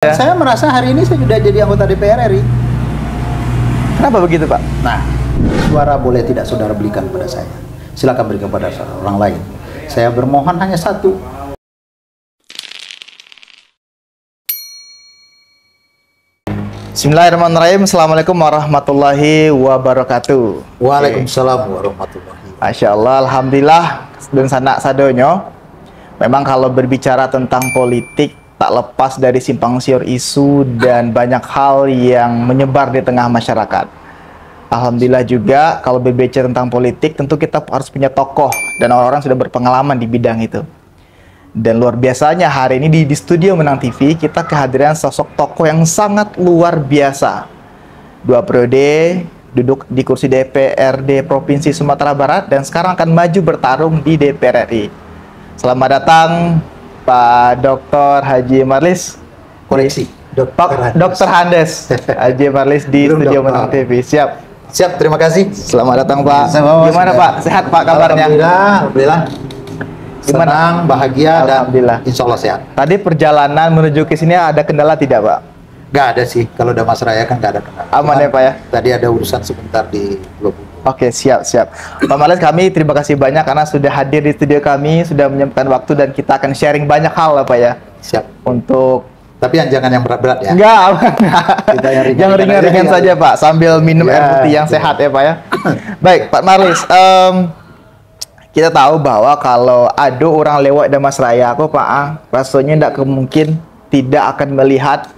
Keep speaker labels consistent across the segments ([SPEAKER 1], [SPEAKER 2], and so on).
[SPEAKER 1] Ya.
[SPEAKER 2] Saya merasa hari ini saya sudah jadi anggota DPR RI.
[SPEAKER 1] Kenapa begitu, Pak?
[SPEAKER 2] Nah, suara boleh tidak saudara berikan pada saya. Silakan berikan pada orang lain. Saya bermohon hanya satu.
[SPEAKER 1] Bismillahirrahmanirrahim. Assalamualaikum warahmatullahi wabarakatuh.
[SPEAKER 2] Waalaikumsalam warahmatullahi wabarakatuh.
[SPEAKER 1] Masya Allah, alhamdulillah dan sanak sadonyo. Memang kalau berbicara tentang politik tak lepas dari simpang siur isu dan banyak hal yang menyebar di tengah masyarakat. Alhamdulillah juga kalau berbicara tentang politik tentu kita harus punya tokoh dan orang-orang sudah berpengalaman di bidang itu. Dan luar biasanya hari ini di studio Menang TV kita kehadiran sosok tokoh yang sangat luar biasa. 2 periode duduk di kursi DPRD Provinsi Sumatera Barat dan sekarang akan maju bertarung di DPR RI. Selamat datang Pak Dr. Haji Marlis.
[SPEAKER 2] Koreksi,
[SPEAKER 1] Dr. Handes Haji Marlis di studio Menang TV.
[SPEAKER 2] Siap, terima kasih.
[SPEAKER 1] Selamat datang Pak. Gimana Pak? Sehat Pak kabarnya?
[SPEAKER 2] Alhamdulillah.
[SPEAKER 1] Gimana?
[SPEAKER 2] Senang, bahagia,
[SPEAKER 1] Alhamdulillah.
[SPEAKER 2] dan insya Allah sehat.
[SPEAKER 1] Tadi perjalanan menuju ke sini ada kendala tidak Pak?
[SPEAKER 2] Nggak ada sih, kalau udah Mas Raya kan nggak ada kendala.
[SPEAKER 1] Aman ya Pak ya?
[SPEAKER 2] Tadi ada urusan sebentar di Lombok.
[SPEAKER 1] Oke, siap. Pak Marlis, kami terima kasih banyak karena sudah hadir di studio kami, sudah menyempatkan waktu dan kita akan sharing banyak hal Pak ya.
[SPEAKER 2] Siap.
[SPEAKER 1] Untuk
[SPEAKER 2] Tapi jangan yang berat-berat ya.
[SPEAKER 1] enggak,
[SPEAKER 2] Kita yang
[SPEAKER 1] ringan-ringan
[SPEAKER 2] aja.
[SPEAKER 1] saja Pak, sambil minum
[SPEAKER 2] Ya,
[SPEAKER 1] air putih yang
[SPEAKER 2] betul.
[SPEAKER 1] sehat ya Pak ya. Baik, Pak Marlis, kita tahu bahwa kalau ada orang lewat di Mas Raya aku Pak, rasanya tidak mungkin tidak akan melihat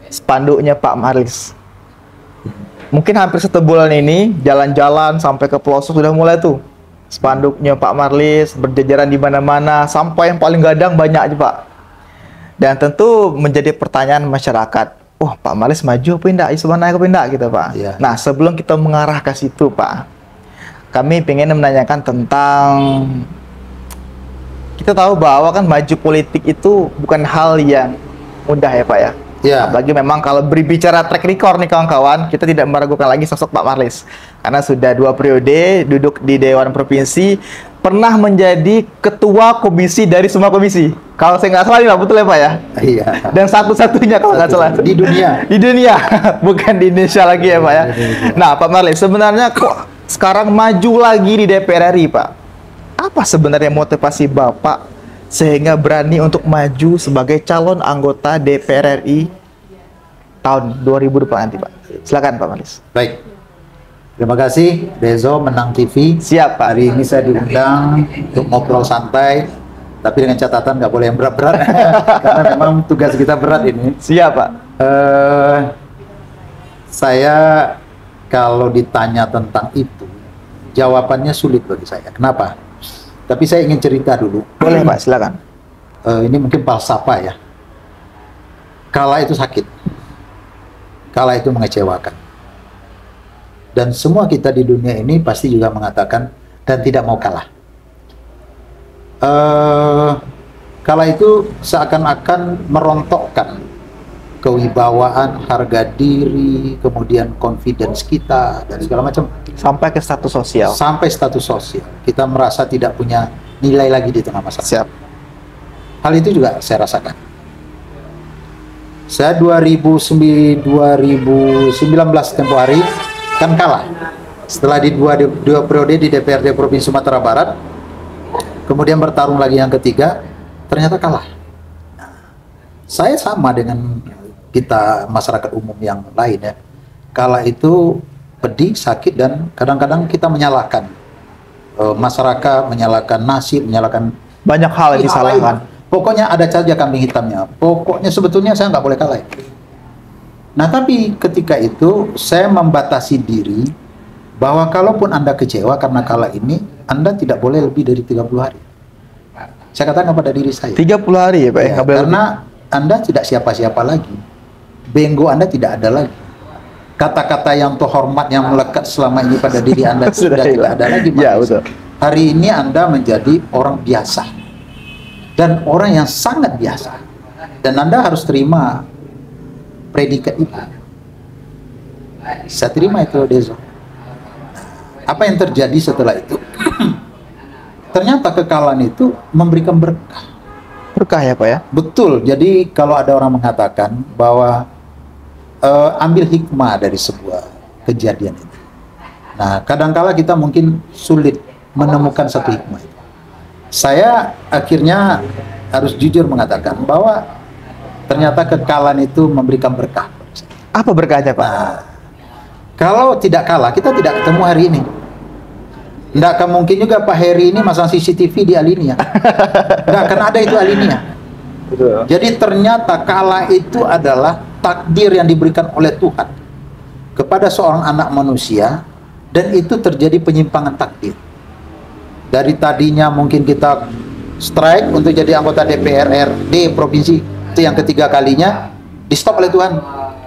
[SPEAKER 1] spanduknya Pak Marlis. Mungkin hampir 1 bulan ini jalan-jalan sampai ke pelosok sudah mulai tuh spanduknya Pak Marlis berjajaran di mana-mana sampai yang paling gadang banyak aja Pak. Dan tentu menjadi pertanyaan masyarakat, oh Pak Marlis maju apa enggak, isu mana apa enggak gitu Pak.
[SPEAKER 2] Iya.
[SPEAKER 1] Nah sebelum kita mengarah ke situ Pak, kami ingin menanyakan tentang, kita tahu bahwa kan maju politik itu bukan hal yang mudah ya Pak ya.
[SPEAKER 2] Ya.
[SPEAKER 1] Apalagi memang kalau berbicara track record nih kawan-kawan, kita tidak meragukan lagi sosok Pak Marlis. Karena sudah 2 periode duduk di Dewan Provinsi, pernah menjadi ketua komisi dari semua komisi. Kalau saya nggak salah ini betul ya Pak ya?
[SPEAKER 2] Iya.
[SPEAKER 1] Dan satu-satunya kalau nggak salah.
[SPEAKER 2] Di dunia.
[SPEAKER 1] Di dunia, bukan di Indonesia lagi ya Pak ya. Nah Pak Marlis, sebenarnya kok sekarang maju lagi di DPR RI Pak? Apa sebenarnya motivasi Bapak sehingga berani untuk maju sebagai calon anggota DPR RI tahun 2020 nanti Pak? Silakan Pak Marlis.
[SPEAKER 2] Baik. Terima kasih Rezo Menang TV.
[SPEAKER 1] Siap Pak.
[SPEAKER 2] Hari ini saya diundang untuk ngobrol santai, tapi dengan catatan nggak boleh yang berat-berat karena memang tugas kita berat ini.
[SPEAKER 1] Siap Pak.
[SPEAKER 2] Saya kalau ditanya tentang itu, jawabannya sulit bagi saya. Kenapa? Tapi saya ingin cerita dulu.
[SPEAKER 1] Boleh Pak, silakan.
[SPEAKER 2] Ini mungkin falsafah ya. Kalah itu sakit. Kalah itu mengecewakan. Dan semua kita di dunia ini pasti juga mengatakan dan tidak mau kalah. Kalah itu seakan-akan merontokkan kewibawaan, harga diri, kemudian confidence kita, dan segala macam.
[SPEAKER 1] Sampai ke status sosial.
[SPEAKER 2] Sampai status sosial. Kita merasa tidak punya nilai lagi di tengah masyarakat.
[SPEAKER 1] Siap.
[SPEAKER 2] Hal itu juga saya rasakan. Saya 2019 tempo hari kan kalah. Setelah di dua periode di DPRD Provinsi Sumatera Barat, kemudian bertarung lagi yang ketiga, ternyata kalah. Saya sama dengan kita masyarakat umum yang lain ya. Kalah itu pedih, sakit, dan kadang-kadang kita menyalahkan masyarakat, menyalahkan nasib, menyalahkan
[SPEAKER 1] Banyak hal yang disalahkan.
[SPEAKER 2] Pokoknya ada saja kambing hitamnya. Pokoknya sebetulnya saya nggak boleh kalah. Nah tapi ketika itu saya membatasi diri bahwa kalaupun Anda kecewa karena kalah ini, Anda tidak boleh lebih dari 30 hari. Saya katakan kepada diri saya.
[SPEAKER 1] 30 hari ya Pak?
[SPEAKER 2] Ya,
[SPEAKER 1] Nggak boleh
[SPEAKER 2] karena Anda tidak siapa-siapa lagi. Benggo Anda tidak ada lagi. Kata-kata yang terhormat yang melekat selama ini pada diri Anda sudah tidak ada lagi.
[SPEAKER 1] Ya, betul.
[SPEAKER 2] Hari ini Anda menjadi orang biasa. Dan orang yang sangat biasa. Dan Anda harus terima predikat itu. Saya terima itu, Dezo. Apa yang terjadi setelah itu? Ternyata kekalahan itu memberikan berkah.
[SPEAKER 1] Berkah ya Pak ya?
[SPEAKER 2] Betul. Jadi kalau ada orang mengatakan bahwa ambil hikmah dari sebuah kejadian itu. Nah, kadangkala kita mungkin sulit menemukan satu hikmah itu. Saya akhirnya harus jujur mengatakan bahwa ternyata kekalahan itu memberikan berkah.
[SPEAKER 1] Apa berkahnya Pak?
[SPEAKER 2] Nah, kalau tidak kalah, kita tidak ketemu hari ini. Tidak akan mungkin juga Pak Heri ini masang CCTV di Alinia. Tidak akan ada itu Alinia.
[SPEAKER 1] Betul.
[SPEAKER 2] Jadi ternyata kalah itu adalah takdir yang diberikan oleh Tuhan kepada seorang anak manusia, dan itu terjadi penyimpangan takdir. Dari tadinya mungkin kita strike untuk jadi anggota DPR RD provinsi, itu yang ketiga kalinya, di stop oleh Tuhan.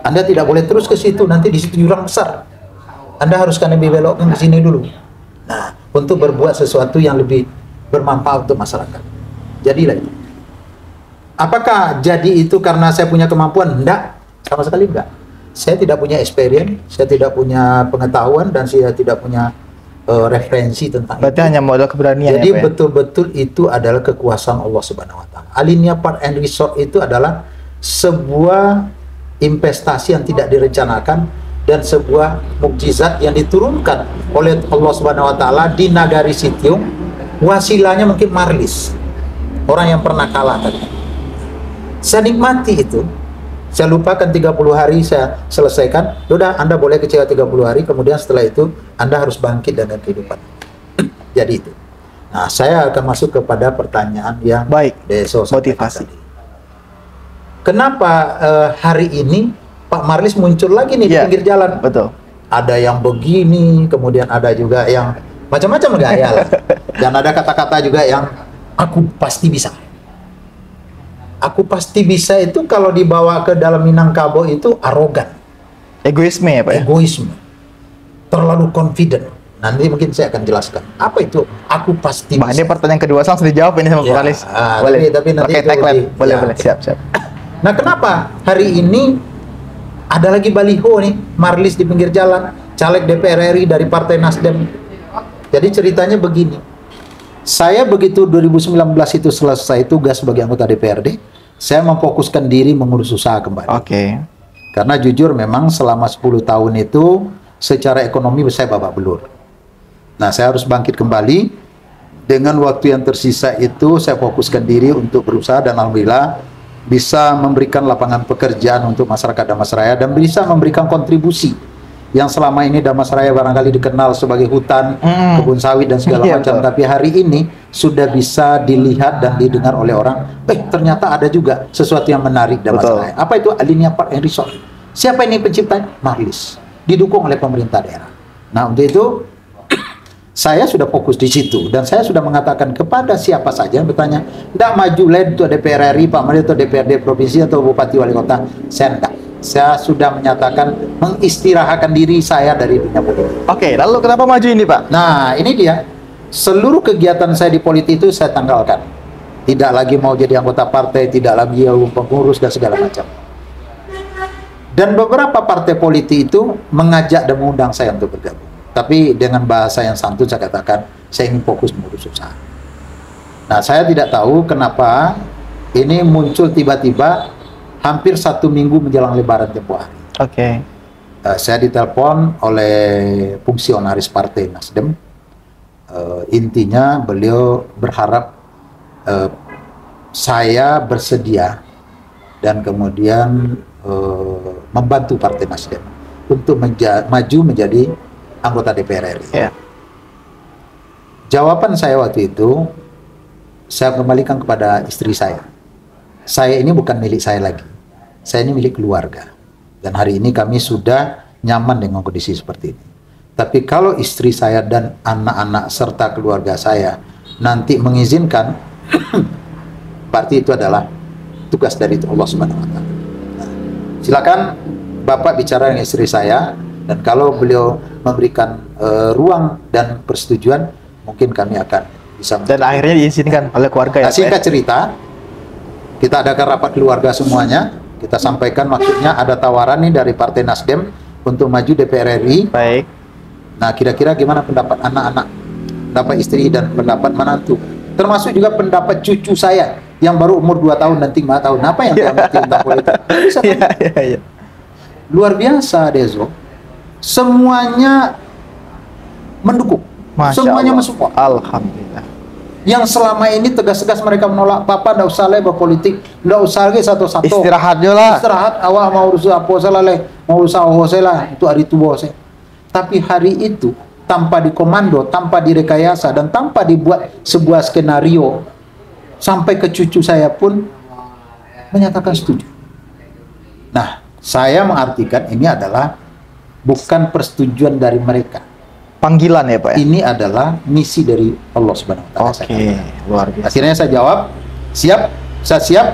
[SPEAKER 2] Anda tidak boleh terus ke situ, nanti di situ jurang besar. Anda harus dibelokkan ke sini dulu. Nah, untuk berbuat sesuatu yang lebih bermanfaat untuk masyarakat. Jadilah itu. Apakah jadi itu karena saya punya kemampuan? Enggak, sama sekali enggak. Saya tidak punya experience, saya tidak punya pengetahuan, dan saya tidak punya referensi tentang
[SPEAKER 1] Berarti
[SPEAKER 2] itu.
[SPEAKER 1] hanya modal keberanian.
[SPEAKER 2] Jadi
[SPEAKER 1] ya, Pak, ya?
[SPEAKER 2] betul-betul itu adalah kekuasaan Allah Subhanahu Wa Taala. Alinia Park and Resort itu adalah sebuah investasi yang tidak direncanakan dan sebuah mukjizat yang diturunkan oleh Allah Subhanahu Wa Taala di Nagari Sitiung. Wasilanya mungkin Marlis, orang yang pernah kalah tadi. Saya nikmati itu. Saya lupakan 30 hari, saya selesaikan. Udah, Anda boleh kecewa 30 hari, kemudian setelah itu Anda harus bangkit dengan kehidupan. Jadi itu. Nah, saya akan masuk kepada pertanyaan yang
[SPEAKER 1] Baik,
[SPEAKER 2] Deso sampaikan
[SPEAKER 1] motivasi.
[SPEAKER 2] tadi. Kenapa hari ini Pak Marlis muncul lagi nih di
[SPEAKER 1] Iya,
[SPEAKER 2] pinggir jalan?
[SPEAKER 1] Betul.
[SPEAKER 2] Ada yang begini, kemudian ada juga yang macam-macam gaya lah. Dan ada kata-kata juga yang aku pasti bisa. Aku pasti bisa itu kalau dibawa ke dalam Minangkabau itu arogan,
[SPEAKER 1] Egoisme ya Pak ya?
[SPEAKER 2] egoisme, terlalu confident. Nanti mungkin saya akan jelaskan apa itu aku pasti
[SPEAKER 1] Mbak, ini
[SPEAKER 2] bisa.
[SPEAKER 1] pertanyaan kedua langsung dijawab ini sama Pak
[SPEAKER 2] Ya,
[SPEAKER 1] Marlis.
[SPEAKER 2] tapi nanti
[SPEAKER 1] Pakai
[SPEAKER 2] itu
[SPEAKER 1] tagline.
[SPEAKER 2] lebih-
[SPEAKER 1] Boleh,
[SPEAKER 2] ya,
[SPEAKER 1] boleh.
[SPEAKER 2] oke.
[SPEAKER 1] Siap, siap.
[SPEAKER 2] Nah, kenapa hari ini ada lagi baliho nih, Marlis di pinggir jalan, caleg DPR RI dari Partai Nasdem. Jadi ceritanya begini. Saya begitu 2019 itu selesai tugas sebagai anggota DPRD, saya memfokuskan diri mengurus usaha kembali.
[SPEAKER 1] Oke.
[SPEAKER 2] Karena jujur memang selama 10 tahun itu secara ekonomi saya babak belur. Nah, saya harus bangkit kembali. Dengan waktu yang tersisa itu saya fokuskan diri untuk berusaha, dan alhamdulillah bisa memberikan lapangan pekerjaan untuk masyarakat Damasraya dan bisa memberikan kontribusi yang selama ini Damasraya barangkali dikenal sebagai hutan, kebun sawit dan segala
[SPEAKER 1] Iya,
[SPEAKER 2] macam,
[SPEAKER 1] betul.
[SPEAKER 2] tapi hari ini sudah bisa dilihat dan didengar oleh orang. Ternyata ada juga sesuatu yang menarik Damasraya. Apa itu Alinia Park and Resort? Siapa ini penciptanya? Marlis, didukung oleh pemerintah daerah. Nah, untuk itu saya sudah fokus di situ, dan saya sudah mengatakan kepada siapa saja yang bertanya, tidak maju led untuk DPR RI, Pak Marlis, atau DPRD provinsi atau bupati wali kota, saya enggak. Saya sudah menyatakan mengistirahatkan diri saya dari dunia politik.
[SPEAKER 1] Oke, lalu kenapa maju ini Pak?
[SPEAKER 2] Nah, ini dia. Seluruh kegiatan saya di politik itu saya tanggalkan. Tidak lagi mau jadi anggota partai, tidak lagi pengurus dan segala macam. Dan beberapa partai politik itu mengajak dan mengundang saya untuk bergabung. Tapi dengan bahasa yang santun saya katakan, saya ingin fokus mengurus usaha. Nah, saya tidak tahu kenapa ini muncul tiba-tiba hampir 1 minggu menjelang Lebaran tempoh hari.
[SPEAKER 1] Oke.
[SPEAKER 2] Saya ditelepon oleh fungsionaris Partai Nasdem. Intinya beliau berharap saya bersedia dan kemudian membantu Partai Nasdem untuk maju menjadi anggota DPR RI.
[SPEAKER 1] Ya.
[SPEAKER 2] Jawaban saya waktu itu, saya kembalikan kepada istri saya. Saya ini bukan milik saya lagi. Saya ini milik keluarga. Dan hari ini kami sudah nyaman dengan kondisi seperti ini. Tapi kalau istri saya dan anak-anak serta keluarga saya nanti mengizinkan, berarti itu adalah tugas dari Allah Subhanahu Wa Taala. Nah, silakan Bapak bicara dengan istri saya, dan kalau beliau memberikan ruang dan persetujuan, mungkin kami akan bisa.
[SPEAKER 1] Dan akhirnya diizinkan oleh keluarga ya
[SPEAKER 2] Nah,
[SPEAKER 1] Pak?
[SPEAKER 2] singkat cerita, kita adakan rapat keluarga semuanya. Kita sampaikan maksudnya ada tawaran nih dari Partai Nasdem untuk maju DPR RI.
[SPEAKER 1] Baik.
[SPEAKER 2] Nah, kira-kira gimana pendapat anak-anak, pendapat istri dan pendapat menantu, termasuk juga pendapat cucu saya yang baru umur 2 tahun dan 5 tahun. Apa yang dia ngerti tentang politik? Bisa kan?
[SPEAKER 1] Iya.
[SPEAKER 2] Luar biasa, Dezo. Semuanya mendukung.
[SPEAKER 1] Masya
[SPEAKER 2] Semuanya
[SPEAKER 1] Allah.
[SPEAKER 2] mensupport.
[SPEAKER 1] Alhamdulillah.
[SPEAKER 2] Yang selama ini tegas-tegas mereka menolak, papa ndak usah le berpolitik, ndak usah lagi satu-satu.
[SPEAKER 1] Istirahat je lah.
[SPEAKER 2] Istirahat, awak mau urus apa salah le, mau urus apa lah, itu hari tua saya. Tapi hari itu tanpa dikomando, tanpa direkayasa dan tanpa dibuat sebuah skenario, sampai ke cucu saya pun menyatakan setuju. Nah, saya mengartikan ini adalah bukan persetujuan dari mereka.
[SPEAKER 1] Panggilan ya Pak ya?
[SPEAKER 2] Ini adalah misi dari Allah Subhanahu wa taala.
[SPEAKER 1] Oke, luar biasa.
[SPEAKER 2] Akhirnya saya jawab, siap, saya siap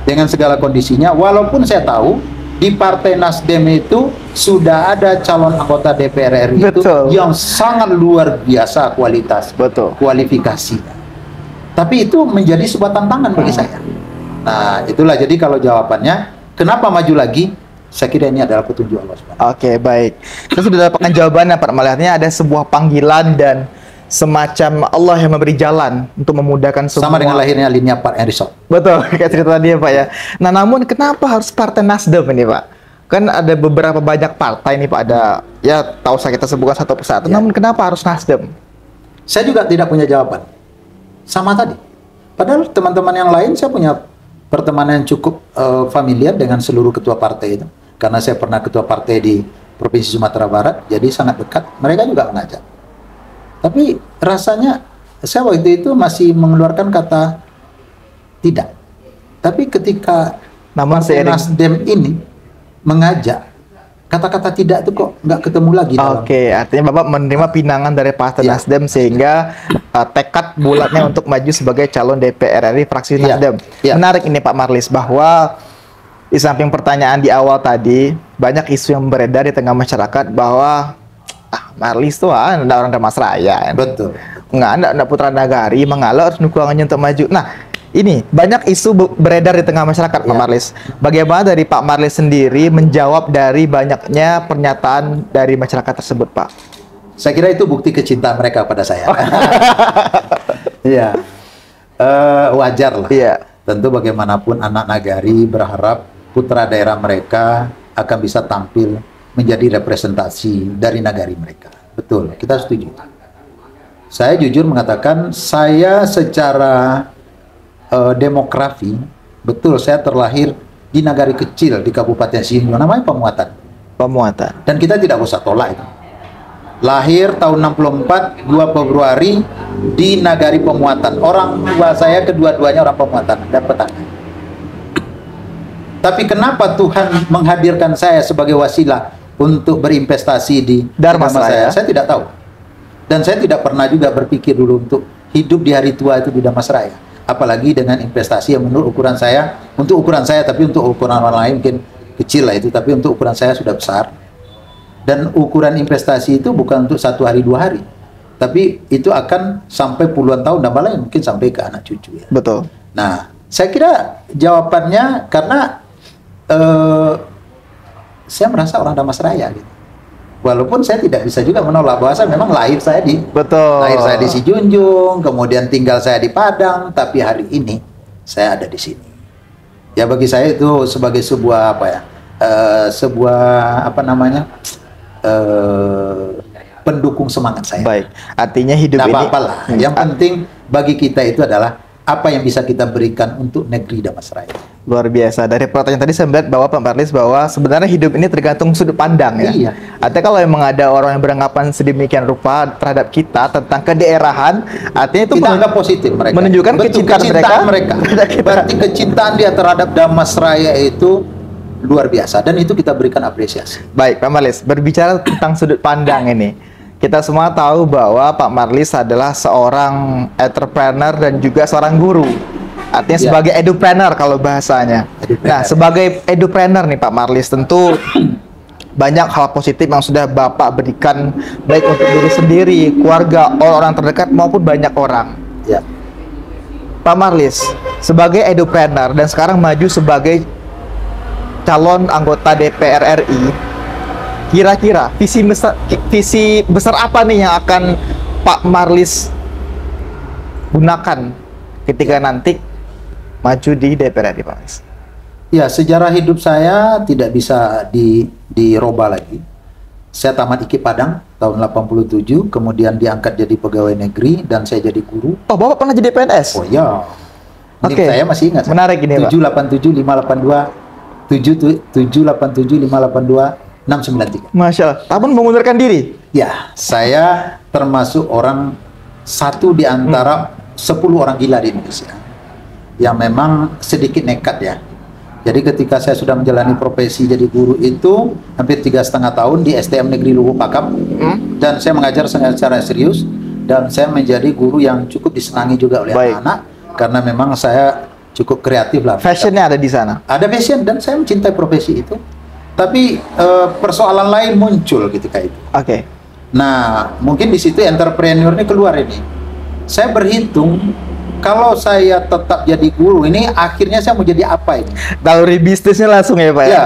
[SPEAKER 2] dengan segala kondisinya. Walaupun saya tahu di Partai Nasdem itu sudah ada calon anggota DPR RI itu yang sangat luar biasa kualitas, kualifikasinya. Tapi itu menjadi sebuah tantangan bagi saya. Nah, itulah jadi kalau jawabannya, kenapa maju lagi? Saya kira ini adalah petunjuk Allah SWT.
[SPEAKER 1] Oke, baik. Kita sudah dapatkan jawabannya, Pak. Melihatnya ada sebuah panggilan dan semacam Allah yang memberi jalan untuk memudahkan semua.
[SPEAKER 2] Sama dengan lahirnya linia Pak Erisol.
[SPEAKER 1] Betul, kayak cerita tadi ya Pak ya. Nah, namun kenapa harus Partai Nasdem ini Pak? Kan ada beberapa banyak partai nih Pak. Ada, ya tahu saya kita sebutkan satu persatu.
[SPEAKER 2] Ya.
[SPEAKER 1] Namun kenapa harus Nasdem?
[SPEAKER 2] Saya juga tidak punya jawaban. Sama tadi. Padahal teman-teman yang lain saya punya pertemanan yang cukup familiar dengan seluruh ketua partai itu. Karena saya pernah ketua partai di Provinsi Sumatera Barat, jadi sangat dekat. Mereka juga mengajak. Tapi rasanya saya waktu itu masih mengeluarkan kata tidak. Tapi ketika Partai Nasdem ini mengajak, kata-kata tidak itu kok nggak ketemu lagi.
[SPEAKER 1] Oke, artinya Bapak menerima pinangan dari Partai Nasdem sehingga tekad bulatnya untuk maju sebagai calon DPR RI fraksi Nasdem. Menarik ini Pak Marlis, bahwa di samping pertanyaan di awal tadi, banyak isu yang beredar di tengah masyarakat bahwa Marlis tuh ada orang Damas Raya.
[SPEAKER 2] Betul.
[SPEAKER 1] Nggak putra nagari, mengalah harus dukungannya untuk maju. Nah, ini banyak isu beredar di tengah masyarakat Pak Marlis. Bagaimana dari Pak Marlis sendiri menjawab dari banyaknya pernyataan dari masyarakat tersebut, Pak?
[SPEAKER 2] Saya kira itu bukti kecintaan mereka pada saya. Iya, wajar lah.
[SPEAKER 1] Iya.
[SPEAKER 2] Tentu bagaimanapun anak nagari berharap putra daerah mereka akan bisa tampil menjadi representasi dari nagari mereka. Betul, kita setuju. Saya jujur mengatakan, saya secara demografi, betul saya terlahir di nagari kecil di Kabupaten Sidoarjo, namanya Pemuatan. Dan kita tidak usah tolak itu. Lahir tahun 64, 2 Februari di nagari Pemuatan. Orang tua saya kedua-duanya orang Pemuatan dan petani. Tapi kenapa Tuhan menghadirkan saya sebagai wasilah untuk berinvestasi di
[SPEAKER 1] Dharma
[SPEAKER 2] saya? Saya tidak tahu. Dan saya tidak pernah juga berpikir dulu untuk hidup di hari tua itu di Damasraya. Apalagi dengan investasi yang menurut ukuran saya, untuk ukuran saya, tapi untuk ukuran orang lain mungkin kecil lah itu, tapi untuk ukuran saya sudah besar. Dan ukuran investasi itu bukan untuk 1 hari 2 hari, tapi itu akan sampai puluhan tahun dan malah mungkin sampai ke anak cucu ya.
[SPEAKER 1] Betul.
[SPEAKER 2] Nah, saya kira jawabannya karena saya merasa orang Damasraya gitu. Walaupun saya tidak bisa juga menolak bahwa saya memang lahir saya di Sijunjung, kemudian tinggal saya di Padang, tapi hari ini saya ada di sini. Ya bagi saya itu sebagai sebuah pendukung semangat saya.
[SPEAKER 1] Baik, artinya hidup
[SPEAKER 2] nah,
[SPEAKER 1] ini
[SPEAKER 2] apalah. Yang penting bagi kita itu adalah apa yang bisa kita berikan untuk negeri Damasraya.
[SPEAKER 1] Luar biasa. Dari pertanyaan tadi saya melihat bahwa Pak Marlis bahwa sebenarnya hidup ini tergantung sudut pandang ya.
[SPEAKER 2] Iya.
[SPEAKER 1] Artinya kalau memang ada orang yang beranggapan sedemikian rupa terhadap kita tentang kedaerahan, artinya itu
[SPEAKER 2] kita anggap positif mereka.
[SPEAKER 1] Menunjukkan kecintaan mereka.
[SPEAKER 2] Berarti kecintaan dia terhadap Damasraya itu luar biasa dan itu kita berikan apresiasi.
[SPEAKER 1] Baik, Pak Marlis, berbicara tentang sudut pandang ini. Kita semua tahu bahwa Pak Marlis adalah seorang entrepreneur dan juga seorang guru. Artinya sebagai edupreneur kalau bahasanya. Nah, sebagai edupreneur nih Pak Marlis, tentu banyak hal positif yang sudah Bapak berikan baik untuk diri sendiri, keluarga, orang-orang terdekat maupun banyak orang.
[SPEAKER 2] Ya.
[SPEAKER 1] Pak Marlis, sebagai edupreneur dan sekarang maju sebagai calon anggota DPR RI, kira-kira visi besar apa nih yang akan Pak Marlis gunakan ketika nanti maju di DPR RI, Pak Marlis?
[SPEAKER 2] Ya, sejarah hidup saya tidak bisa dirubah lagi. Saya tamat IKIP Padang tahun 87, kemudian diangkat jadi pegawai negeri dan saya jadi guru.
[SPEAKER 1] Oh, Bapak pernah jadi PNS?
[SPEAKER 2] Oh ya. Ini
[SPEAKER 1] Oke.
[SPEAKER 2] saya masih ingat.
[SPEAKER 1] Menarik ini, Pak.
[SPEAKER 2] 787 582 787 582 693.
[SPEAKER 1] Masya Allah. Namun mengundurkan diri?
[SPEAKER 2] Ya, saya termasuk orang satu di antara 10 orang gila di Indonesia yang memang sedikit nekat ya. Jadi ketika saya sudah menjalani profesi jadi guru itu hampir 3,5 tahun di STM Negeri Luwu Pakam, dan saya mengajar secara serius, dan saya menjadi guru yang cukup disenangi juga oleh
[SPEAKER 1] Baik.
[SPEAKER 2] anak-anak karena memang saya cukup kreatif lah.
[SPEAKER 1] Fashionnya ada di sana?
[SPEAKER 2] Ada passion dan saya mencintai profesi itu. Tapi persoalan lain muncul ketika itu.
[SPEAKER 1] Oke.
[SPEAKER 2] Nah, mungkin di situ entrepreneur ini keluar ini. Saya berhitung kalau saya tetap jadi guru ini akhirnya saya mau jadi apa ini?
[SPEAKER 1] Naluri bisnisnya langsung ya, Pak ya?
[SPEAKER 2] Ya.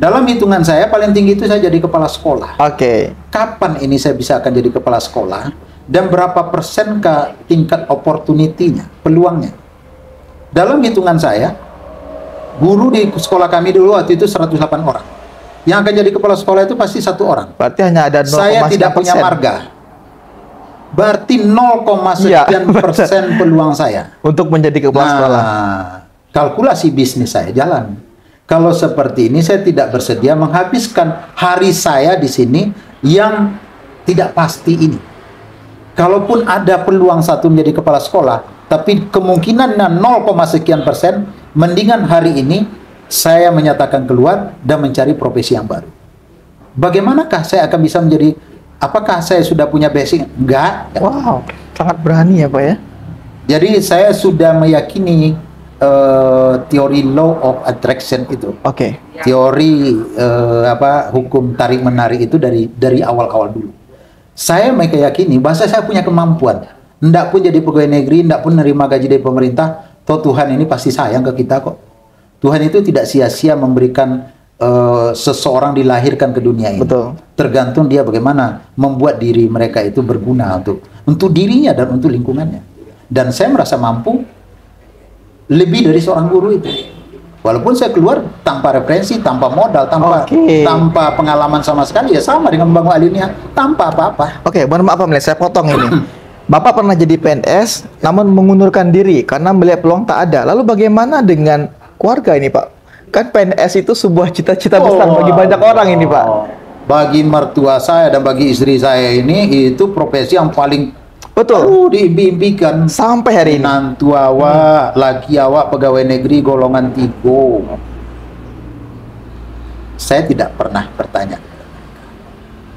[SPEAKER 2] Dalam hitungan saya paling tinggi itu saya jadi kepala sekolah.
[SPEAKER 1] Oke.
[SPEAKER 2] Kapan ini saya bisa akan jadi kepala sekolah dan berapa persen ke tingkat opportunity-nya, peluangnya? Dalam hitungan saya, guru di sekolah kami dulu waktu itu 108 orang. Yang akan jadi kepala sekolah itu pasti 1 orang.
[SPEAKER 1] Berarti hanya ada 0,9%.
[SPEAKER 2] Saya tidak punya marga. Berarti 0,sekian persen peluang saya
[SPEAKER 1] untuk menjadi kepala sekolah.
[SPEAKER 2] Kalkulasi bisnis saya jalan. Kalau seperti ini saya tidak bersedia menghabiskan hari saya di sini yang tidak pasti ini. Kalaupun ada peluang satu menjadi kepala sekolah, tapi kemungkinannya 0, sekian persen, mendingan hari ini saya menyatakan keluar dan mencari profesi yang baru. Bagaimanakah saya akan bisa menjadi, apakah saya sudah punya basic? Enggak.
[SPEAKER 1] Wow, sangat berani ya Pak ya.
[SPEAKER 2] Jadi saya sudah meyakini teori law of attraction itu.
[SPEAKER 1] Oke.
[SPEAKER 2] Teori hukum tarik menarik itu dari awal-awal dulu. Saya meyakini bahwa saya punya kemampuan. Ndak pun jadi pegawai negeri, ndak pun nerima gaji dari pemerintah, toh Tuhan ini pasti sayang ke kita kok. Tuhan itu tidak sia-sia memberikan seseorang dilahirkan ke dunia ini.
[SPEAKER 1] Betul.
[SPEAKER 2] Tergantung dia bagaimana membuat diri mereka itu berguna untuk dirinya dan untuk lingkungannya. Dan saya merasa mampu lebih dari seorang guru itu. Walaupun saya keluar tanpa referensi, tanpa modal, tanpa pengalaman sama sekali, ya sama dengan membangun Alinia, tanpa apa-apa.
[SPEAKER 1] Oke, mohon maaf Pak Melihat, saya potong ini. Bapak pernah jadi PNS, namun mengundurkan diri karena melihat peluang tak ada. Lalu bagaimana dengan keluarga ini Pak? Kan PNS itu sebuah cita-cita besar bagi banyak orang ini Pak.
[SPEAKER 2] Bagi mertua saya dan bagi istri saya ini, itu profesi yang paling diimpikan
[SPEAKER 1] sampai hari ini.
[SPEAKER 2] Nantu awak, laki awak pegawai negeri golongan 3. Saya tidak pernah bertanya.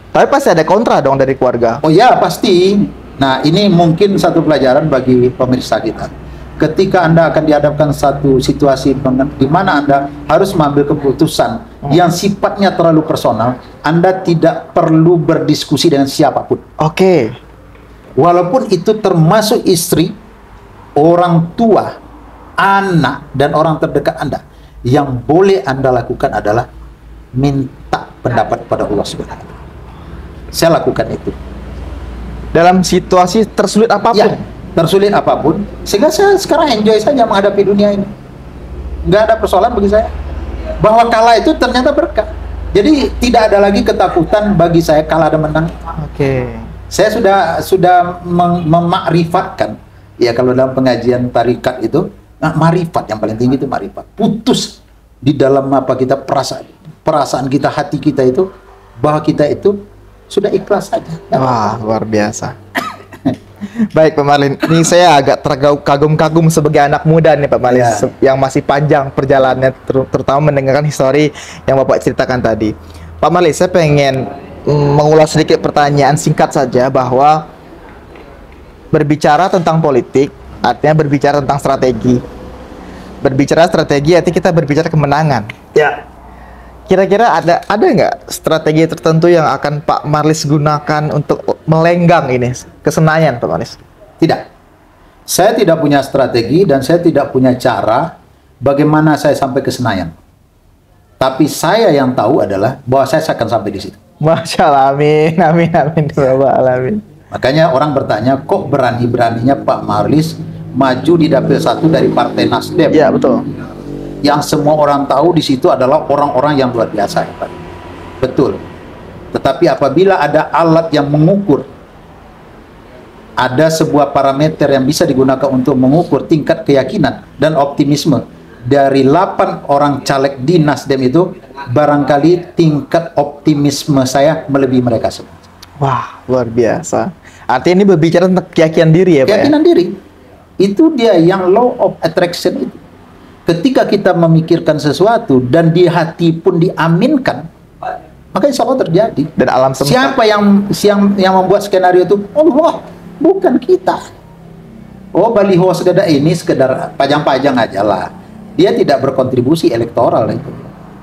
[SPEAKER 1] Tapi pasti ada kontra dong dari keluarga.
[SPEAKER 2] Oh ya, pasti. Nah, ini mungkin satu pelajaran bagi pemirsa kita. Ketika Anda akan dihadapkan satu situasi di mana Anda harus mengambil keputusan yang sifatnya terlalu personal, Anda tidak perlu berdiskusi dengan siapapun.
[SPEAKER 1] Oke.
[SPEAKER 2] Walaupun itu termasuk istri, orang tua, anak, dan orang terdekat Anda. Yang boleh Anda lakukan adalah minta pendapat pada Allah Subhanahu wa Ta'ala. Saya lakukan itu.
[SPEAKER 1] Dalam situasi tersulit apapun?
[SPEAKER 2] Ya, tersulit apapun. Sehingga saya sekarang enjoy saja menghadapi dunia ini. Nggak ada persoalan bagi saya. Bahwa kalah itu ternyata berkah. Jadi tidak ada lagi ketakutan bagi saya kalah dan menang.
[SPEAKER 1] Oke.
[SPEAKER 2] Saya sudah memakrifatkan, ya kalau dalam pengajian tarikat itu, marifat yang paling tinggi itu marifat. Putus di dalam kita perasaan kita, hati kita itu, bahwa kita itu sudah ikhlas saja.
[SPEAKER 1] Wah, luar biasa. Baik Pak Marlin, ini saya agak terkagum-kagum sebagai anak muda nih Pak Marlin, yang masih panjang perjalanannya, terutama mendengarkan histori yang Bapak ceritakan tadi. Pak Marlin, saya pengen mengulas sedikit pertanyaan singkat saja, bahwa berbicara tentang politik artinya berbicara tentang strategi. Berbicara strategi artinya kita berbicara kemenangan. Ya. Kira-kira ada nggak strategi tertentu yang akan Pak Marlis gunakan untuk melenggang ini ke Senayan, Pak Marlis?
[SPEAKER 2] Tidak. Saya tidak punya strategi dan saya tidak punya cara bagaimana saya sampai ke Senayan. Tapi saya yang tahu adalah bahwa saya akan sampai di situ.
[SPEAKER 1] Masya Allah, amin, amin, amin, Bapak, amin.
[SPEAKER 2] Makanya orang bertanya, kok berani-beraninya Pak Marlis maju di dapil 1 dari Partai Nasdem.
[SPEAKER 1] Ya, betul.
[SPEAKER 2] Yang semua orang tahu di situ adalah orang-orang yang luar biasa. Betul. Tetapi apabila ada alat yang mengukur, ada sebuah parameter yang bisa digunakan untuk mengukur tingkat keyakinan dan optimisme dari 8 orang caleg di Nasdem itu, barangkali tingkat optimisme saya melebihi mereka semua.
[SPEAKER 1] Wah, luar biasa. Artinya ini berbicara tentang keyakinan diri ya, Pak?
[SPEAKER 2] Keyakinan diri. Itu dia yang law of attraction itu. Ketika kita memikirkan sesuatu dan di hati pun diaminkan, maka insya Allah terjadi.
[SPEAKER 1] Dan alam semesta.
[SPEAKER 2] Siapa yang membuat skenario itu? Allah, bukan kita. Oh, baliho sekedar pajang-pajang aja lah. Dia tidak berkontribusi elektoral itu.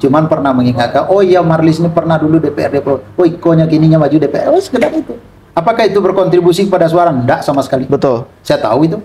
[SPEAKER 2] Cuman pernah mengingatkan, oh iya Marlis ini pernah dulu DPRD, oh ikonya kininya maju DPR, oh sekedar itu. Apakah itu berkontribusi pada suara? Enggak sama sekali.
[SPEAKER 1] Betul.
[SPEAKER 2] Saya tahu itu.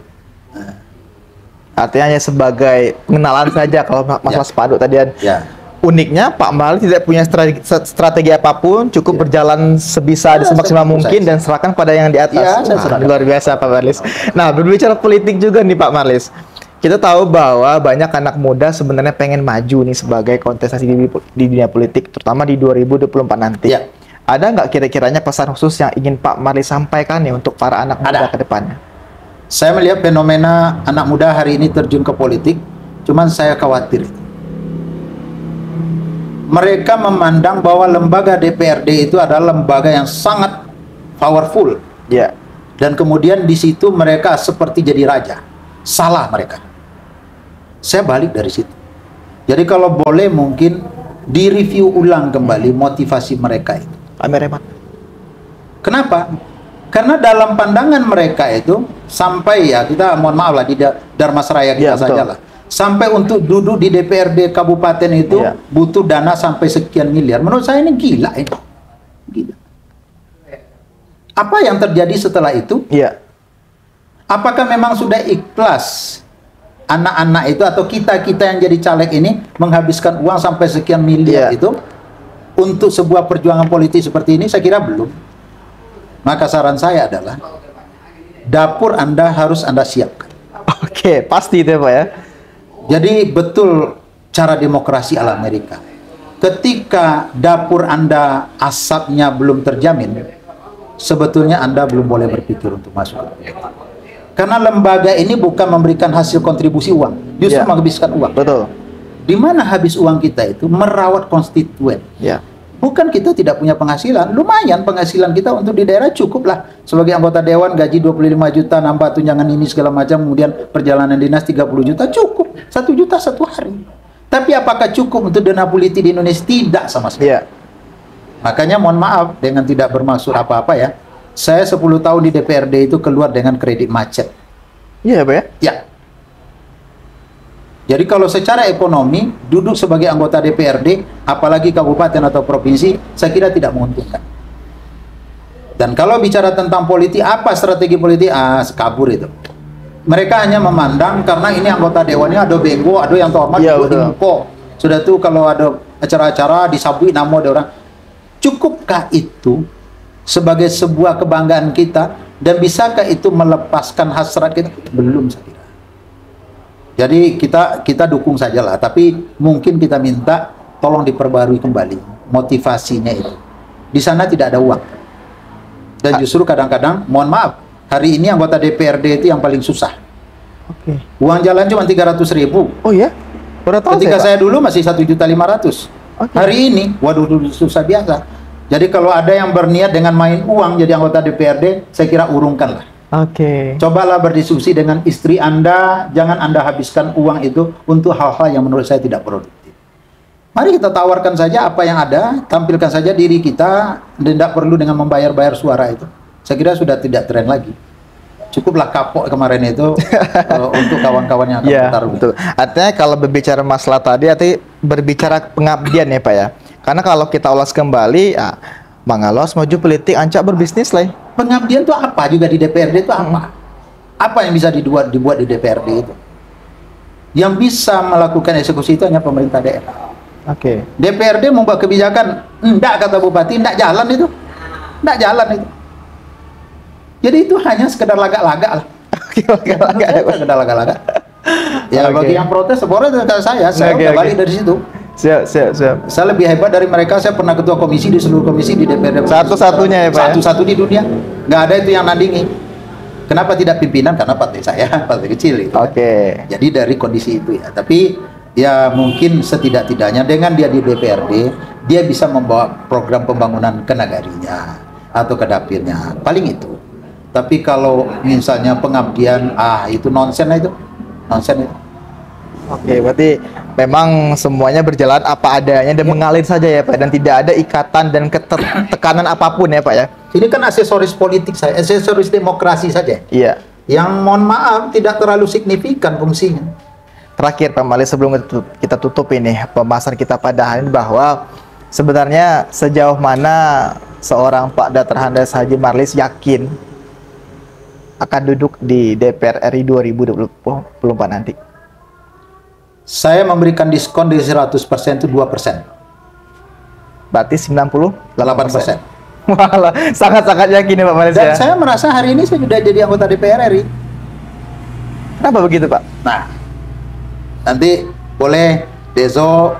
[SPEAKER 1] Artinya hanya sebagai pengenalan saja kalau masalah spanduk tadi.
[SPEAKER 2] Ya.
[SPEAKER 1] Uniknya Pak Marlis tidak punya strategi apapun, cukup berjalan sebisa semaksimal mungkin dan serahkan pada yang di atas. Luar biasa Pak Marlis. Nah, berbicara politik juga nih Pak Marlis. Kita tahu bahwa banyak anak muda sebenarnya pengen maju nih sebagai kontestasi di dunia politik, terutama di 2024 nanti.
[SPEAKER 2] Ya.
[SPEAKER 1] Ada nggak kira-kiranya pesan khusus yang ingin Pak Marlis sampaikan nih untuk para anak muda ke depannya?
[SPEAKER 2] Saya melihat fenomena anak muda hari ini terjun ke politik, cuman saya khawatir. Mereka memandang bahwa lembaga DPRD itu adalah lembaga yang sangat powerful.
[SPEAKER 1] Ya.
[SPEAKER 2] Dan kemudian di situ mereka seperti jadi raja. Salah mereka. Saya balik dari situ. Jadi kalau boleh mungkin direview ulang kembali motivasi mereka itu.
[SPEAKER 1] Amereman.
[SPEAKER 2] Kenapa? Karena dalam pandangan mereka itu sampai ya kita mohon maaf lah di Darmasraya kita saja lah. Sampai untuk duduk di DPRD kabupaten itu butuh dana sampai sekian miliar. Menurut saya ini gila ini. Gila. Apa yang terjadi setelah itu?
[SPEAKER 1] Iya.
[SPEAKER 2] Apakah memang sudah ikhlas anak-anak itu atau kita-kita yang jadi caleg ini menghabiskan uang sampai sekian miliar itu untuk sebuah perjuangan politik seperti ini? Saya kira belum. Maka saran saya adalah dapur Anda harus Anda siapkan.
[SPEAKER 1] Oke, pasti itu ya Pak ya.
[SPEAKER 2] Jadi betul cara demokrasi ala Amerika. Ketika dapur Anda asapnya belum terjamin, sebetulnya Anda belum boleh berpikir untuk masuk. Karena lembaga ini bukan memberikan hasil kontribusi uang, justru menghabiskan uang.
[SPEAKER 1] Betul.
[SPEAKER 2] Di mana habis uang kita itu merawat konstituen.
[SPEAKER 1] Ya.
[SPEAKER 2] Bukan kita tidak punya penghasilan, lumayan penghasilan kita untuk di daerah cukup lah. Sebagai anggota dewan gaji 25 juta, nambah tunjangan ini segala macam, kemudian perjalanan dinas 30 juta, cukup. 1 juta satu hari. Tapi apakah cukup untuk dana politik di Indonesia? Tidak sama sekali.
[SPEAKER 1] Ya.
[SPEAKER 2] Makanya mohon maaf dengan tidak bermaksud apa-apa ya. Saya 10 tahun di DPRD itu keluar dengan kredit macet.
[SPEAKER 1] Iya Pak ya?
[SPEAKER 2] Ya. Jadi kalau secara ekonomi, duduk sebagai anggota DPRD, apalagi kabupaten atau provinsi, saya kira tidak menguntungkan. Dan kalau bicara tentang politik, apa strategi politik? Kabur itu. Mereka hanya memandang karena ini anggota dewannya ada benggo, ada yang terhormat, di muko. Sudah tuh kalau ada acara-acara disabui nama ada orang. Cukupkah itu sebagai sebuah kebanggaan kita dan bisakah itu melepaskan hasrat kita? Belum saya kira. Jadi kita dukung sajalah, tapi mungkin kita minta tolong diperbarui kembali motivasinya itu. Di sana tidak ada uang. Dan justru kadang-kadang, mohon maaf, hari ini anggota DPRD itu yang paling susah.
[SPEAKER 1] Oke.
[SPEAKER 2] Uang jalan cuma 300.000.
[SPEAKER 1] Oh ya?
[SPEAKER 2] Ketika saya dulu masih 1.500.000. Hari ini, waduh susah biasa. Jadi kalau ada yang berniat dengan main uang jadi anggota DPRD, saya kira urungkanlah.
[SPEAKER 1] Oke.
[SPEAKER 2] Cobalah berdiskusi dengan istri Anda, jangan Anda habiskan uang itu untuk hal-hal yang menurut saya tidak produktif. Mari kita tawarkan saja apa yang ada, tampilkan saja diri kita, dan tidak perlu dengan membayar-bayar suara itu. Saya kira sudah tidak tren lagi. Cukuplah kapok kemarin itu untuk kawan-kawan yang akan bertarung.
[SPEAKER 1] Betul. Artinya kalau berbicara masalah tadi, artinya berbicara pengabdian ya Pak ya. Karena kalau kita ulas kembali, Mangalos maju politik, ancak berbisnis lah.
[SPEAKER 2] Pengabdian itu apa juga di DPRD itu apa? Apa yang bisa dibuat di DPRD itu? Yang bisa melakukan eksekusi itu hanya pemerintah daerah.
[SPEAKER 1] Oke.
[SPEAKER 2] DPRD membuat kebijakan, enggak kata bupati, enggak jalan itu. Enggak jalan itu. Jadi itu hanya sekedar lagak-lagak lah. Nggak ada laga-laga. Ya
[SPEAKER 1] Oke.
[SPEAKER 2] bagi yang protes, boleh dengan saya
[SPEAKER 1] Oke,
[SPEAKER 2] udah
[SPEAKER 1] oke.
[SPEAKER 2] balik dari situ.
[SPEAKER 1] Siap, siap, siap.
[SPEAKER 2] Saya lebih hebat dari mereka. Saya pernah ketua komisi di seluruh komisi di DPR.
[SPEAKER 1] Satu-satunya ya, Pak, ya?
[SPEAKER 2] Satu-satu di dunia. Nggak ada itu yang nandingi. Kenapa tidak pimpinan? Karena partai saya partai kecil itu.
[SPEAKER 1] Oke.
[SPEAKER 2] Jadi dari kondisi itu ya. Tapi ya mungkin setidak-tidaknya dengan dia di DPRD, dia bisa membawa program pembangunan ke negarinya atau ke dapilnya. Paling itu. Tapi kalau misalnya pengabdian, itu nonsen lah itu. Nonsen itu.
[SPEAKER 1] Oke, berarti memang semuanya berjalan apa adanya dan mengalir saja ya Pak, dan tidak ada ikatan dan tekanan apapun ya Pak ya.
[SPEAKER 2] Ini kan aksesoris politik saya, aksesoris demokrasi saja.
[SPEAKER 1] Iya.
[SPEAKER 2] Yang mohon maaf tidak terlalu signifikan fungsinya.
[SPEAKER 1] Terakhir Pak Marlis, sebelum kita tutup ini pembahasan kita pada hari ini, bahwa sebenarnya sejauh mana seorang Pak Dr. Handes Haji Marlis yakin akan duduk di DPR RI 2024 nanti?
[SPEAKER 2] Saya memberikan diskon dari 100% itu 2%.
[SPEAKER 1] Berarti 98%.
[SPEAKER 2] 8%.
[SPEAKER 1] Walah, sangat-sangat yakin ya Pak Marlis
[SPEAKER 2] Dan
[SPEAKER 1] ya.
[SPEAKER 2] saya merasa hari ini saya sudah jadi anggota DPR RI.
[SPEAKER 1] Kenapa begitu Pak?
[SPEAKER 2] Nah, nanti boleh Dezo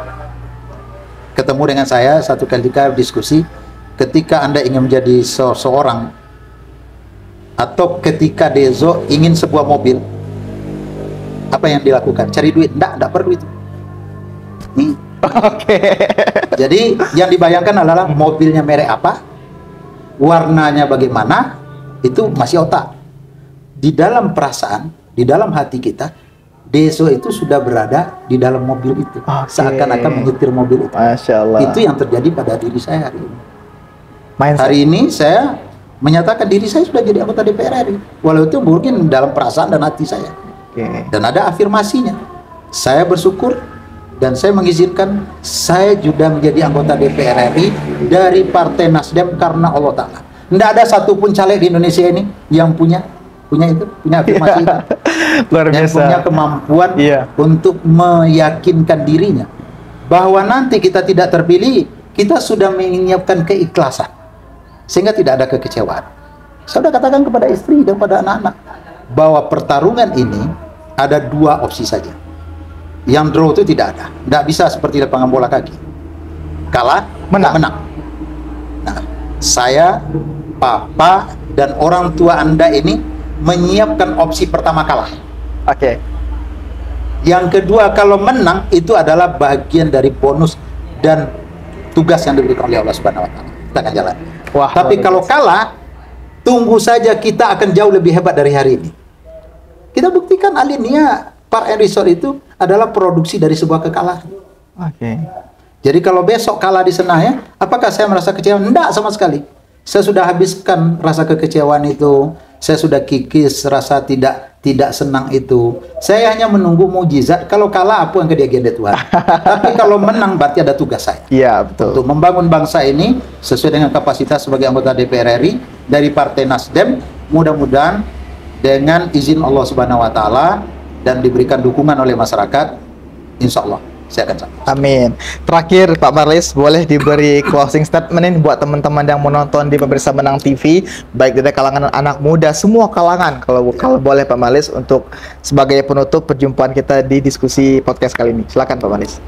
[SPEAKER 2] ketemu dengan saya satu kali diskusi ketika Anda ingin menjadi seseorang atau ketika Dezo ingin sebuah mobil, apa yang dilakukan? Cari duit? Enggak perlu itu.
[SPEAKER 1] Oke.
[SPEAKER 2] Jadi yang dibayangkan adalah mobilnya merek apa, warnanya bagaimana, itu masih otak. Di dalam perasaan, di dalam hati kita, Deso itu sudah berada di dalam mobil itu.
[SPEAKER 1] Oke.
[SPEAKER 2] Seakan-akan menyetir mobil itu.
[SPEAKER 1] Masya Allah.
[SPEAKER 2] Itu yang terjadi pada diri saya hari ini.
[SPEAKER 1] Mindset.
[SPEAKER 2] Hari ini saya menyatakan diri saya sudah jadi anggota DPR RI. Walau itu mungkin dalam perasaan dan hati saya.
[SPEAKER 1] Oke.
[SPEAKER 2] Dan ada afirmasinya. Saya bersyukur dan saya mengizinkan saya juga menjadi anggota DPR RI dari Partai Nasdem karena Allah Ta'ala. Tidak ada satupun caleg di Indonesia ini yang punya afirmasi itu.
[SPEAKER 1] Luar
[SPEAKER 2] Yang
[SPEAKER 1] biasa.
[SPEAKER 2] punya kemampuan
[SPEAKER 1] Iya.
[SPEAKER 2] untuk meyakinkan dirinya bahwa nanti kita tidak terpilih, kita sudah menyiapkan keikhlasan sehingga tidak ada kekecewaan. Saya sudah katakan kepada istri dan kepada anak-anak bahwa pertarungan ini ada dua opsi saja. Yang draw itu tidak ada. Tidak bisa seperti lapangan bola kaki. Kalah,
[SPEAKER 1] Menang.
[SPEAKER 2] Nah, saya, papa, dan orang tua Anda ini menyiapkan opsi pertama kalah.
[SPEAKER 1] Oke.
[SPEAKER 2] Yang kedua, kalau menang itu adalah bagian dari bonus dan tugas yang diberikan oleh Allah Subhanahu wa taala. Kita akan jalan.
[SPEAKER 1] Wah,
[SPEAKER 2] Tapi
[SPEAKER 1] luar
[SPEAKER 2] kalau
[SPEAKER 1] biasa.
[SPEAKER 2] kalah, tunggu saja, kita akan jauh lebih hebat dari hari ini. Kita buktikan Alinea Park and Resort itu adalah produksi dari sebuah kekalahan.
[SPEAKER 1] Oke.
[SPEAKER 2] Jadi kalau besok kalah di Senayan, apakah saya merasa kecewa? Tidak sama sekali. Saya sudah habiskan rasa kekecewaan itu. Saya sudah kikis rasa tidak senang itu. Saya hanya menunggu mujizat. Kalau kalah, apa yang ke agenda Tuhan. Tapi kalau menang, berarti ada tugas saya.
[SPEAKER 1] Iya, betul.
[SPEAKER 2] Untuk membangun bangsa ini sesuai dengan kapasitas sebagai anggota DPR RI dari Partai Nasdem, mudah-mudahan dengan izin Allah Subhanahu wa taala dan diberikan dukungan oleh masyarakat, insya Allah saya akan sampai.
[SPEAKER 1] Amin. Terakhir Pak Marlis, boleh diberi closing statement ini buat teman-teman yang menonton di Pemirsa Menang TV, baik dari kalangan anak muda, semua kalangan, kalau boleh Pak Marlis, untuk sebagai penutup perjumpaan kita di diskusi podcast kali ini. Silakan Pak Marlis.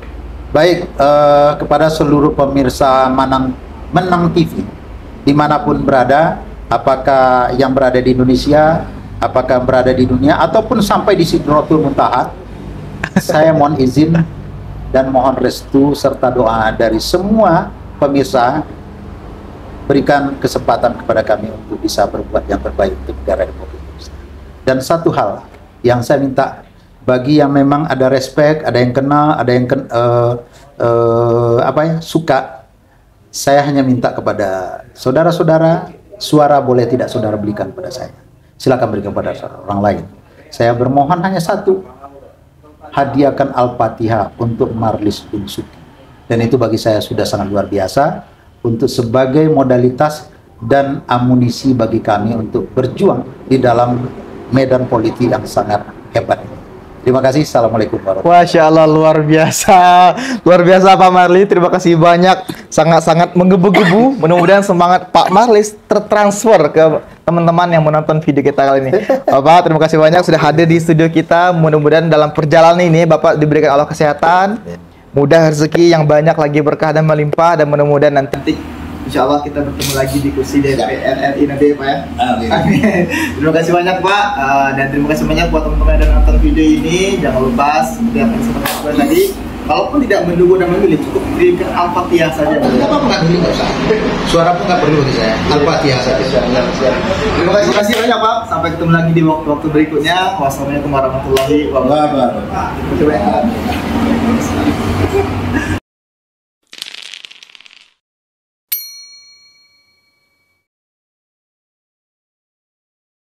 [SPEAKER 2] Baik, kepada seluruh pemirsa Menang TV dimanapun berada, apakah yang berada di Indonesia, apakah berada di dunia, ataupun sampai di Sidratul Muntaha, saya mohon izin dan mohon restu serta doa dari semua pemirsa, berikan kesempatan kepada kami untuk bisa berbuat yang terbaik untuk negara Republik Indonesia. Dan satu hal yang saya minta, bagi yang memang ada respect, ada yang kenal, ada yang suka, saya hanya minta kepada saudara-saudara, suara boleh tidak saudara berikan kepada saya. Silakan berikan kepada orang lain. Saya bermohon hanya satu, hadiahkan Al-Fatihah untuk Marlis bin Suki. Dan itu bagi saya sudah sangat luar biasa untuk sebagai modalitas dan amunisi bagi kami untuk berjuang di dalam medan politik yang sangat hebat ini. Terima kasih. Assalamualaikum warahmatullahi wabarakatuh.
[SPEAKER 1] Masya Allah, luar biasa Pak Marlis. Terima kasih banyak, sangat-sangat menggebu-gebu. Mudah-mudahan semangat Pak Marlis tertransfer ke teman-teman yang menonton video kita kali ini. Bapak, terima kasih banyak sudah hadir di studio kita. Mudah-mudahan dalam perjalanan ini Bapak diberikan Allah kesehatan, mudah rezeki yang banyak lagi, berkah dan melimpah, dan mudah-mudahan nanti insya Allah kita bertemu lagi di kursi DPR RI nanti ya Pak ya. Amin. Terima kasih banyak Pak, dan terima kasih banyak buat teman-teman yang nonton video ini. Jangan lupa seperti apa yang saya tadi, kalaupun tidak mendukung dan memilih, cukup kirimkan Al-Fatihah saja.
[SPEAKER 2] Apa nggak dulu nggak usah. Suara pun nggak perlu nih saya. Al-Fatihah saja.
[SPEAKER 1] Terima kasih banyak Pak. Sampai ketemu lagi di waktu-waktu berikutnya. Wassalamualaikum warahmatullahi wabarakatuh.